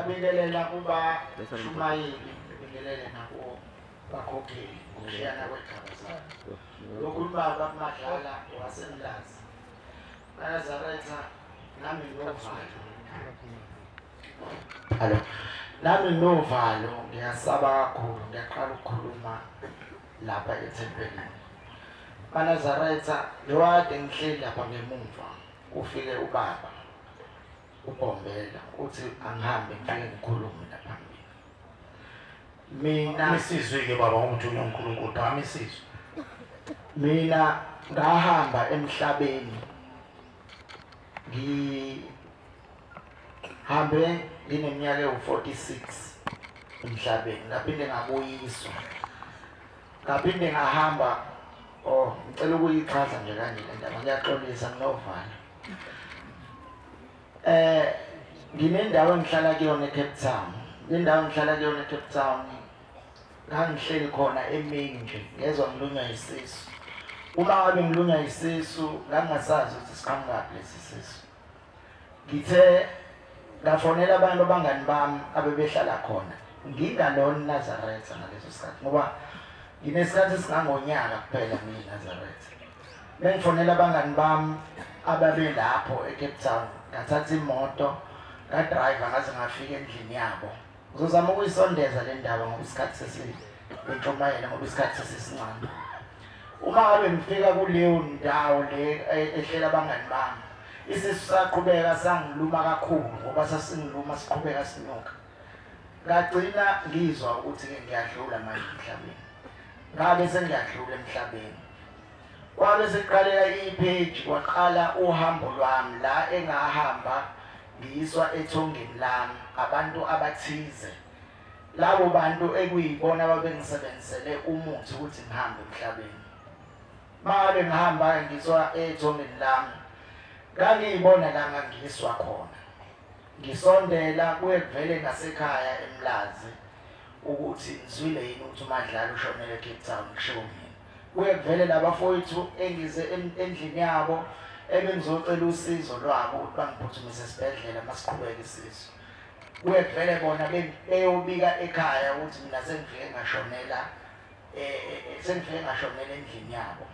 ngiyabingelela kuba shumayeli ngibingelele nabo bakhokheli ngokushiyana kwegaba zabo lokhu ubaba uMadlala wasemlazi bayazaretha nami novalo hallo nami novalo ngiyasaba kakhulu ngiyaqala ukukhuluma lapha ethempelini banazaretha lowade ngihleli lapha ngemuva ufike ubaba uBombela uthi angihambe ngifike ngikhulume lapha mina isizwe ke baba ukuthi uNkulunkulu phamisizwe mina ngahamba emhlabeni ngihambe ngineminyaka ewu46 emhlabeni ngaphinde ngabuyiswa ngaphinde ngahamba ngicela ukuyichaza nje kanje le ndaba ngiyaxolisa nginovalo nginendawo engihlala kuyona eCape Town indawo engihlala kuyona eCape Town ngangihleli khona emini nje ngezwe ngilunywa isisu uma ngabe ngilunywa isisu ngangasazi ukuthi siqhamuka lesi sisu ngithe ngafonela abantu abangani bami abebehlala khona ngingalona Nazaretha ngaleso sikhathi ngoba nginesikhathi singangonyaka kuphela mina Nazaretha bengifonela abangani bami ababe lapho eCape Town ngathatha imoto ngadrive ngaze ngafika endlini yabo ngizozama ukuyisondeza le ndaba ngoba isikhathi sesintshomanyela ngoba isikhathi sesisincane uma ngabe ngifika kuleyo ndawo le ehlela abangani bami isisu saqhubeka sangiluma kakhulu ngoba sasingiluma siqhubeka sinuka ngagcina ngizwa ukuthi ke ngiyadlula manje emhlabeni ngabe sengiyadlula emhlabeni kwabe seqaleka ipage kwaqala uhambo lwami la engahamba ngiyiswa ethongeni lami abantu abathize labo bantu ekuyibona ababengisebenzisele umuthi ukuthi ngihambe emhlabeni manje ngihamba ngiswa ethongeni lami ngangiyibona la ngiyiswa khona ngisondela kuye kuvele ngasekhaya emlazi ukuthi ngizwile yini ukuthi uMadlala ushonele eCape Town ngishonile kuye kuvele labafowethu engize endlini yabo ebengizocela usizo lwabo ukuthi bangiphuthumise esibhedlela masiqhubeka isizo kuye kuvele bona beyobika ekhaya ukuthi mina sengifike ngashonela endlini yabo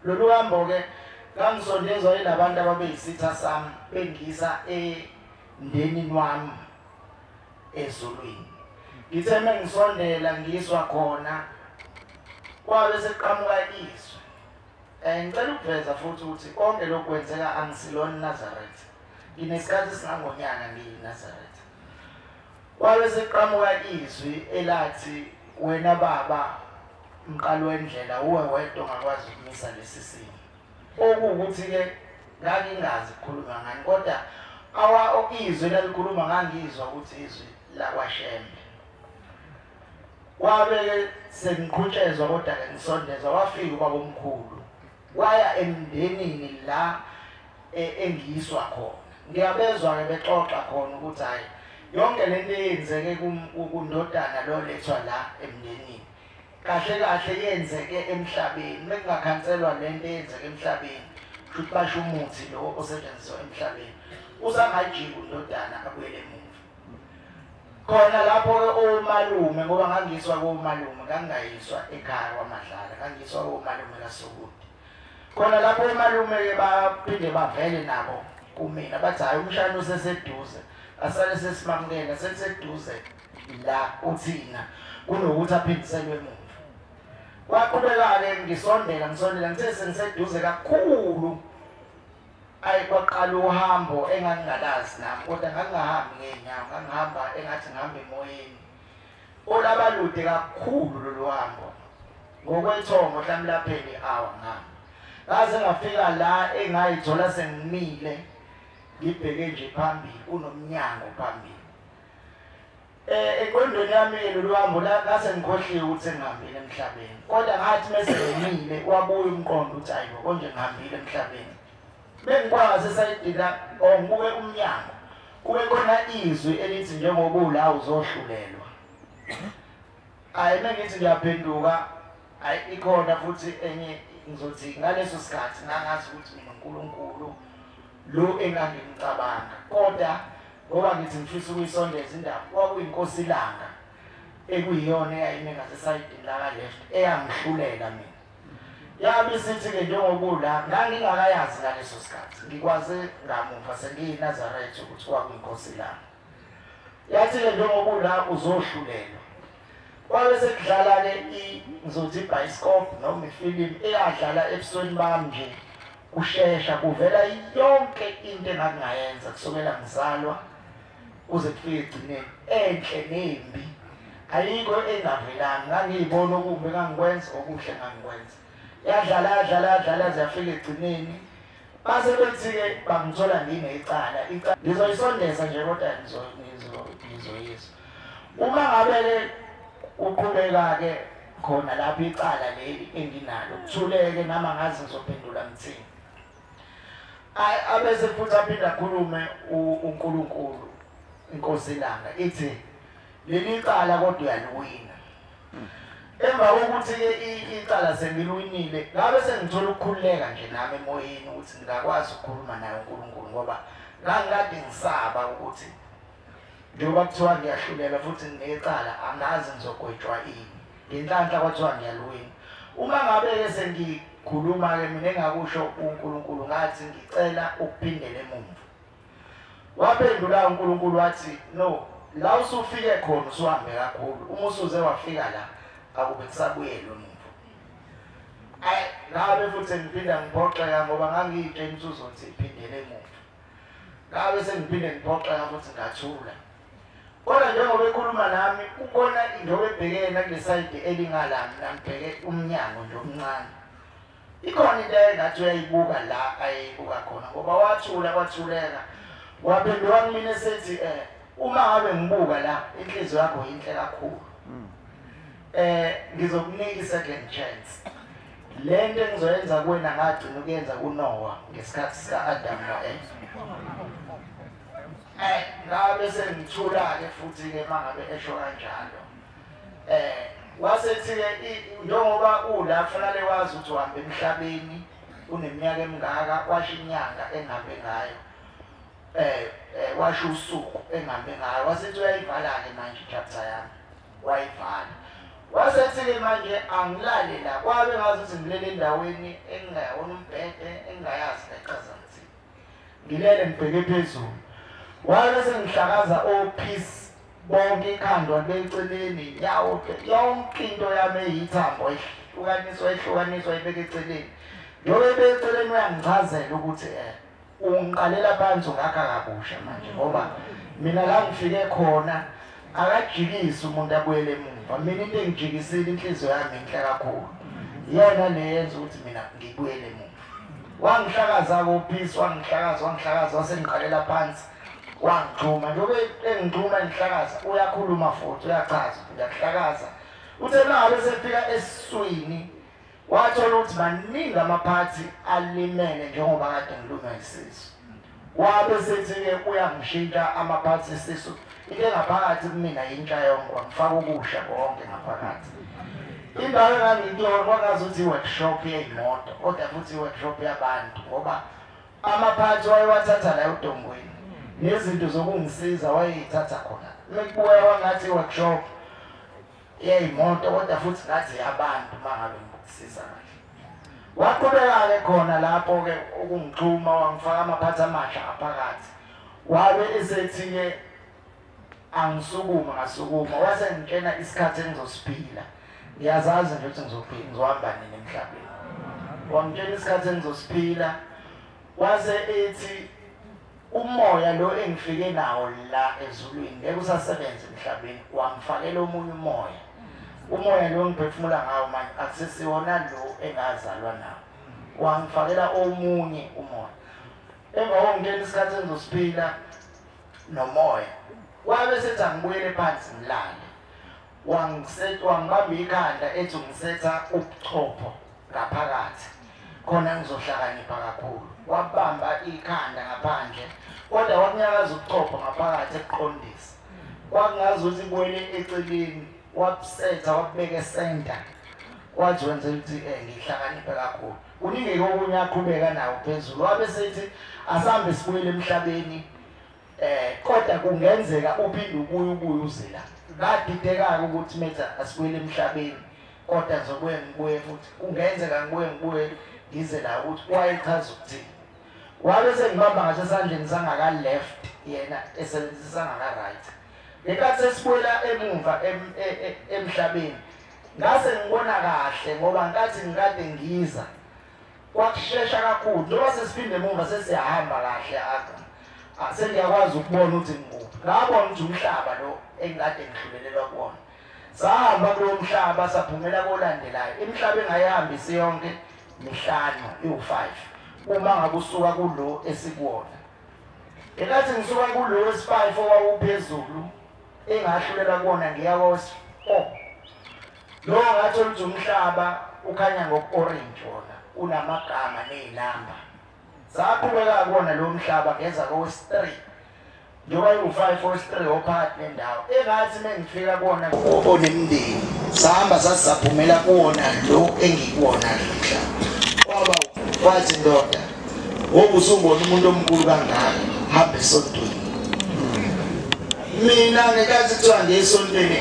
lolu hambo ke ngangisondezwa yilabantu ababeyisitha sami bengisa endenini wami ezulwini ngithe mengisondela ngiswa khona kwabe seqhamuka izwi ngicela ukuveza futhi ukuthi konke lokwenzeka angisilona Nazaretha nginesikhathi singangonyaka ngiyiNazaretha kwabe seqhamuka izwi elathi wena baba mqalo wendlela uwe wedwa ongakwazi ukumisa lesi simo okuwukuthi ke ngangingazi ukukhuluma ngani kodwa izwi lalikhuluma ngangizwa ukuthi izwi lakwashembe kwabe sengiqhutshezwa kodwa ke ngisondezwa wafika ubabomkhulu waya emndenini la engiyiswa khona ngiyabezwa ke bexoxa khona ukuthi hayi yonke lento eyenzeke kundodana lo lethwa la emndenini kahle kahle yenzeke emhlabeni mekungakhanselwa lento eyenzeke emhlabeni futhi basho umuthi lo osetshenziswa emhlabeni usangajika undodana abuyele emuva khona lapho ke omalume ngoba ngangiswa komalume ngangayiswa ekhaya kwaMadlala ngangiswa komalume kaSokude khona lapho omalume ke baphinde bavele nabo kumina bathi hayi umshana useseduze asale sesimamukela sesiseduze la uthina kunokuthi aphindiselwe emuva kwaqhubeka-ke ngisondela ngithe sengiseduze kakhulu kwaqala uhambo engangingalazi nami kodwa ngangingahambi ngeenyawo ngangihamba engathi ngihamba emoyeni olabalude kakhulu lolu hambo ngokwethongo hlamlapheni awa ngami ngaze ngafika la engayithola sengimile ngibheke nje phambili kunomnyango phambili eqondweni yami lolu hambo la ngase ngikhohliwe ukuthi ngihambile emhlabeni kodwa ngathi mase ngimile wabuya umqondo ukuthi ayibo konje ngihambile emhlabeni bengikwazi sayidila ngibuke umnyango kube khona izwi elithi njengoba ula uzohlulelwa hayi mengithi ngiyaphenduka hayi ikhona futhi enye ngizothi ngaleso sikhathi ngangazi ukuthi mina uNkulunkulu lo engangimcabanga kodwa ngoba ngithi ngifisa ukuyisondeza indaba kwakuyinkosi ilanga ekuyiyona eyayime ngasesayidini la left eyangihlulela mina yabe sithi-ke njengokula ngangingakayazi ngaleso sikhathi ngikwaze ngamuva sengiyiNazaretha ukuthi kwakuyinkosi ilanga yathi-ke njengokula uzohlulelwa kwabe sekudlala-ke ngizothi ibhayisikobhu noma ifilimu eyadlala ebusweni bami nje kushesha kuvela yonke into engangingayenza kusukela ngizalwa kuze kufike egcineni enhle nembi ayikho engavelanga ngangiyibona okumbi ngangikwenza okuhle ngangikwenza yadlala ziyafika egcineni base bethi-ke bangithola nginecala ngizoyisondeza nje kodwa ngizoyizwa uma ngabe-ke uqhubeka-ke khona lapho icala leli enginalo kuthuleke nama ngazi ngizophendula mthini abese futhi aphinde akhulume uNkulunkulu inkosi ilanga ithi leli cala kodwa uyaliwina emva kokuthi-ke icala sengiliwinile ngabe sengithola ukukhululeka nje nami emoyeni ukuthi ngingakwazi ukukhuluma naye uNkulunkulu ngoba ngangikade ngisaba ukuthi njengoba kuthiwa ngiyahlulela futhi nginecala angazi ngizogwetshwa ini ngenhlanhla kwathiwa ngiyaliwina uma ngabe-ke sengikhuluma-ke mina engakusho uNkulunkulu ngathi ngicela ukuphindela emuva waphendula uNkulunkulu wathi no la usufike khona usuhambe kakhulu uma usuze wafika la akube kusabuyela umuntu ngabe futhi ngiphinda ngiphoxeka ngoba ngangiyitshela ukuthi uzothi iphindele emuva ngabe sengiphinde ngiphoxeka futhi ngathula kodwa njengoba ekhuluma nami kukhona into ebhekene kulesayidi elingalami nambheke umnyango nje omncane ikhona into engathi uyayibuka la ayibuka khona ngoba wathuleka waphendula kumina esethi uma ngabe ngibuka la inhliziyo yakho yinhle kakhulu ngizokunika i-second chance le nto engizoyenza kuwena ngagcina ukuyenza kuNoah ngesikhathi sika-Adam no-Eva ngabe sengithula-ke futhi-ke uma ngabe esho kanjalo wasethi-ke njengoba ula kufanele wazi ukuthi uhambe emhlabeni uneminyaka emingaka washo inyanga engihambe ngayo washo usuku engihambe ngayo wasethi uyayivala-ke manje i-chapter yami wayivala wasethi-ke manje angilale la kwabe ngazi ukuthi ngilele endaweni engingayona umbhede engingayazi ngeqhaza ngithini ngilele ngibheke phezulu wabe sengihlakaza ophisi bonke ikhandwa beceleni inyawo yonke into yami eyithambo ehlukaniswa ibeke eceleni njobe beceleni uyangichazela ukuthi ungiqalela phansi ungakha kabusha manje ngoba mina la ngifike khona akajikisi umuntu abuyele emuva mina into engijikisile inhliziyo yami inhle kakhulu iyona le yenza ukuthi mina ngibuyele emuva wangihlakaza kophisi wangihlakaza wasengiqalela phansi wangixhuma njobe engixhuma ngihlakaza uyakhuluma futhi uyachaza uyahlakaza uthe nabe sefika esiswini wathola ukuthi maningi amaphathi alimele njengoba kade ngilunywa isisu wabe sethi-ke uyangishintsha amaphathi esisu into engaphakathi kumina yintsha yonke wangifaka ukusha konke ngaphakathi indawo engangikuyona kwangazi ukuthi i-workshop yey'moto kodwa futhi i-workshop yabantu ngoba amaphathi wayewathatha la udongweni nezinto zokungisiza wayeyithatha khona mekubuya wangathi i-workshop yey'moto kodwa futhi ngathi yabantu uma ngabe ngikusiza kahle waqhubeka-ke khona lapho-ke ukungixhuma wangifaka amaphathi amasha ngaphakathi wabe esethi-ke angisukuma ngasukuma wasengitshena isikhathi engizosiphila ngiyazazi nje ukuthi ngizohamba nini emhlabeni wangitshena isikhathi engizosiphila wase ethi umoya lo engifike nawo la ezulwini ngeke usasebenza emhlabeni wangifakela omunye umoya lo ngiphefumula ngawo manje akusesiwona lo engazalwa nawo wangifakela omunye umoya emva kokungena isikhathi engizosiphila nomoya wabe sethi angibuyele phansi ngilale wangibamba ikhanda ethi ungisetha ubuchopho ngaphakathi khona ngizohlakanipha kakhulu wabamba ikhanda ngaphandle kodwa wakunyakaza ubuchopho ngaphakathi ekuqondisa kwakungazi ukuthi ibuyele eceleni wabusetha wabubeka esenta wathi wenza ukuthi ngihlakaniphe kakhulu kuningi okunye aqhubeka nawo phezulu wabe sethi asambe sibuyele emhlabeni Kodwa kungenzeka uphinde ubuye uze la kadideka ukuthi metha asibuyele emhlabeni kodwa ngizobuye futhi kungenzeka ngibuye ngize la ukuthi wayechaza ukuthini wabe sengibamba ngasho esandleni sangaka left yena esebenzisa ngaka right ngenkathi sesibuyela emumva emhlabeni ngase ngibona kahle ngoba ngathi ngikade ngiza kwakushesha kakhulu njengoba sesiphinde emumva sesiyahamba kahle sengiyakwazi ukubona ukuthi ngikuphi ngabona ukuthi umhlaba lo engikade ngidlulelelwa kuwona sahamba kulo mhlaba saphumela kolandelayo imihlaba engayihambisi yonke mihlanu iwu5 uma ngabe usuka kulo esikuwona engathi ngisuka kulo wesi5 owawuphezulu engahlulela kuwona ngiya kowesi4 lo ngathola ukuthi umhlaba ukhanya ngokorange wona unamagama nezinamba saphumela kuwona lo mhlaba ngeza kowesi3 njengoba iwu5 owesi3 ophakathi nendawo engathi mengifika kuwona onemndeni sahamba sasaphumela kuwona lo engikuwona mhlaba kwaba kwathi ndoda ngokusungona umuntu omkhulu kangaka hamba esontweni mina ngekathi kuthiwa ngesontweni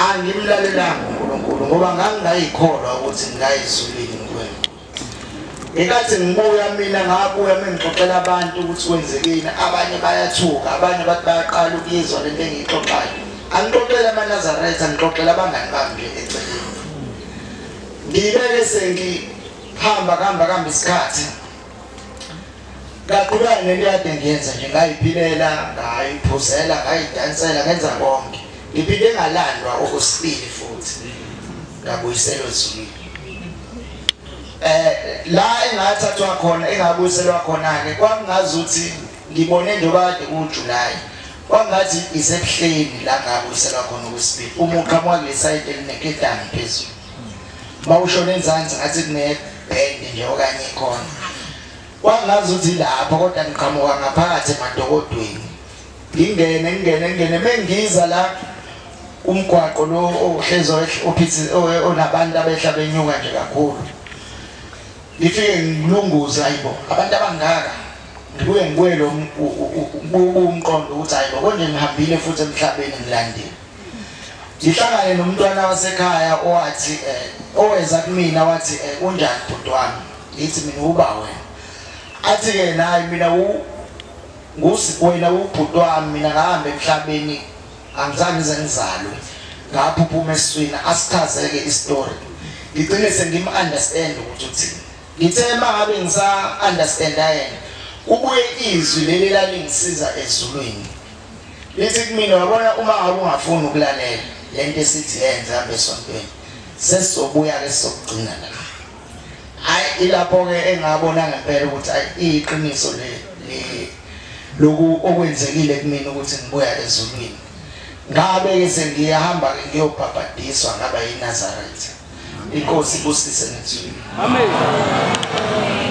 angimlalelanga uNkulunkulu ngoba ngangingayikholwa ukuthi ngingayizulini kuwena ngekathi ngibuya mina ngabuya mengixoxela abantu ukuthi kwenzekeni abanye bayathuka abanye bathi bayaqala ukuyizwa lento engiyixoxayo angixoxela amaNazaretha ngixoxela abangani bami nje eceleni ngibeke sengihamba isikhathi ngaqhubeka nento yade ngiyenza nje ngayiphilela ngayiphuzela ngayidansela ngenza konke ngiphinde ngalandwa okwesibili futhi ngabuyiselwa ezulwini la engathathwa khona engabuyiselwa khona ke kwangazi ukuthi ngibone njengoba kade uJuly kwangathi isebuhleni la ngabuyiselwa khona okwesibili umuqhamuka kulesayide elineketanga phezulu mawushona enzansi ngathi kuneband nje okanye ikhona kwangazi ukuthi lapho kodwa ngiqhamuka ngaphakathi emadokodweni ngingene mengiza la umgwaqo lo ohlezo ophithi onabantu abehla benyuka nje kakhulu ngifike ngilunguza ayibo abantu abangaka ngibuye lo umqondo ukuthi ayibo konje ngihambile futhi emhlabeni ngilandile ngihlangane nomntwana wasekhaya owathi oweza kumina wathi unjani bhuti wami ngithi mina uba wena athi ke nayi mina wena ubhuti wami mina ngahamba emhlabeni angizange ngizalwe ngaphuphuma esiswini asichazeke istory ngicine sengim-understand ukuthi uthini ngithe mangabe ngisa-understanda yena ubuye izwi leli lalingisiza ezulwini lithi kumina wabona uma ngabe ungafuni ukulalela lento esithi yenze hamba esontweni sesizobuya-ke sokugcina la hayi ilapho-ke engabona ngempela ukuthi iyiqiniso lokhu okwenzekile kumina ukuthi ngibuya ezulwini ngabe-ke sengiyahamba-ke ngiyobhabhadiswa ngaba yiNazaretha inkosi ibusise nezulu amen.